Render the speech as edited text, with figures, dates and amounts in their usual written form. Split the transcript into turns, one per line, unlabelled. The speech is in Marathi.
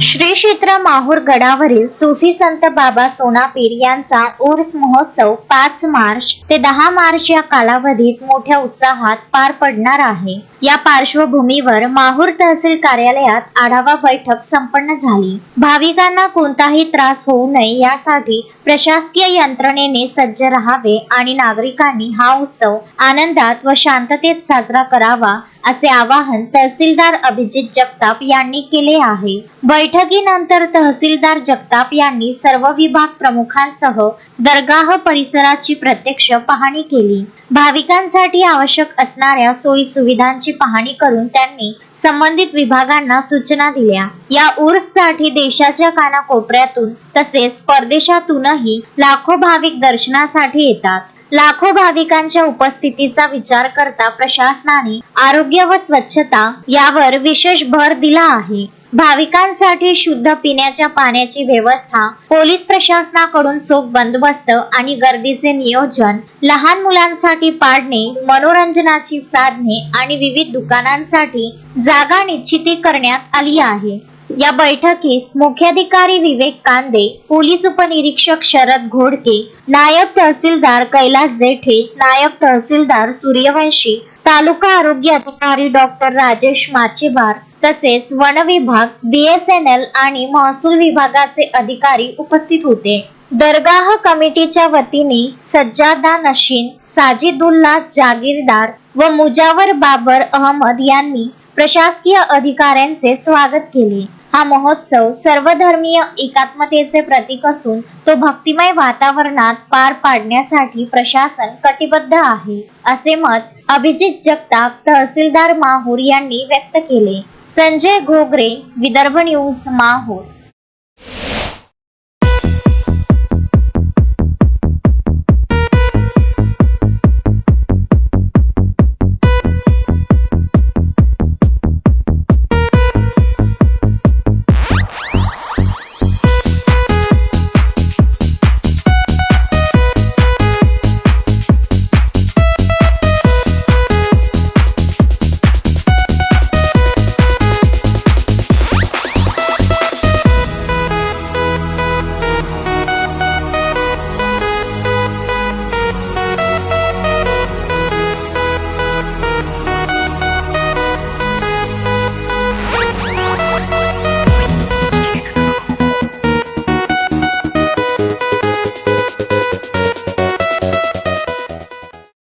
श्री क्षेत्र माहूर गडावरील सुफी संत बाबा सोनापीर यांचा उर्स महोत्सव 5 मार्च ते 10 मार्च या कालावधीत मोठ्या उत्साहात पार पडणार आहे। या पार्श्वभूमीवर माहूर तहसील कार्यालयात आढावा बैठक संपन्न झाली। भाविकांना कोणताही त्रास होऊ नये यासाठी प्रशासकीय यंत्रणेने सज्ज राहावे आणि नागरिकांनी हा उत्सव आनंदात व शांततेत साजरा करावा असे आवाहन तहसीलदार अभिजित जगताप यांनी केले आहे। बैठकीनंतर तहसीलदार जगताप यांनी सर्व विभाग प्रमुखांसह दरगाह परिसराची प्रत्यक्ष पाहणी केली। भाविकांसाठी आवश्यक असणाऱ्या सोयी सुविधांची पाहणी करून त्यांनी संबंधित विभागांना सूचना दिल्या। या उर्ससाठी देशाच्या कानाकोपऱ्यातून तसेच परदेशातूनही लाखो भाविक दर्शनासाठी येतात। लाखो भाविकांच्या उपस्थितीचा विचार करता प्रशासनाने आरोग्य व स्वच्छता यावर विशेष भर दिला आहे। भाविकांसाठी शुद्ध पिण्याच्या पाण्याची व्यवस्था, पोलीस प्रशासनाकडून चोख बंदोबस्त आणि गर्दीचे नियोजन, लहान मुलांसाठी पाळणे, मनोरंजनाची साधने आणि विविध दुकानांसाठी जागा निश्चिती करण्यात आली आहे। या बैठकीस मुख्याधिकारी विवेक कांदे, पोलीस उपनिरीक्षक शरद घोडके, नायब तहसीलदार कैलास जेठे, नायब तहसीलदार सूर्यवंशी, तालुका आरोग्य अधिकारी डॉक्टर राजेश माचेबार तसेच वन विभाग, BSNL आणि महसूल विभागाचे अधिकारी उपस्थित होते। दरगाह कमिटीच्या वतीने सज्जादा नशीन, साजिदुल्ला जागीरदार व मुजावर बाबर अहमद यांनी प्रशासकीय अधिकाऱ्यांचे स्वागत केले। हा महोत्सव सर्वधर्मीय एकात्मतेचे प्रतीक असून तो भक्तिमय वातावरणात पार पाडण्यासाठी प्रशासन कटिबद्ध आहे, असे मत अभिजित जगताप तहसीलदार माहूर यांनी व्यक्त केले। संजय घोगरे, विदर्भ न्यूज, माहूर।